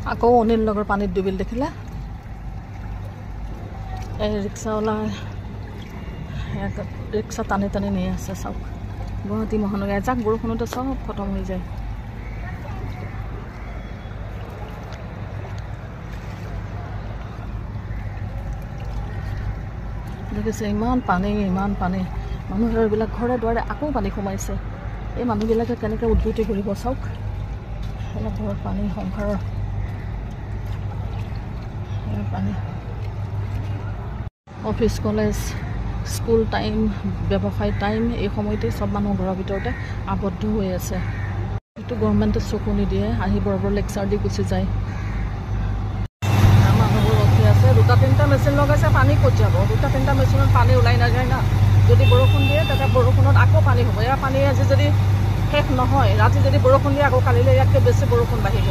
আকৌ অনিল নগৰ পানীত ডুবিল দেখিলে এই ৰিক্সাৱালা ৰিক্সা টানি টানি নি আছে চাওক গুৱাহাটী মহানগৰ এজাক বৰষুণতে চব খতম হৈ যায় দেখিছে ইমান পানী মানুহৰ এইবিলাক ঘৰে দুৱাৰে আকৌ পানী সোমাইছে এই মানুহবিলাকে কেনেকৈ উদ্ভুতি কৰিব চাওক অলপ ঘৰত পানী সংসাৰৰ পানী অফিচ কলেজ স্কুল টাইম ব্যৱসায় টাইম এই সময়তে সব মানুহ ঘৰৰ ভিতৰতে আবদ্ধ হৈ আছে এইটো গভৰ্ণমেণ্টে চকু নিদিয়ে আহি বৰ লেকচাৰ দি গুচি যায় মানুহবোৰ ৰখি আছে দুটা তিনিটা মেচিন লগাইছে পানী ক'ত যাব দুটা তিনিটা মেচিনত পানী ওলাই নাযায় না যদি বৰষুণ দিয়ে তেতিয়া বৰষুণত আকৌ পানী হ'ব এয়া পানী আজি যদি শেষ নহয় ৰাতি যদি বৰষুণ দিয়ে আকৌ কালিলৈ ইয়াতকৈ বেছি বৰষুণ বাঢ়িব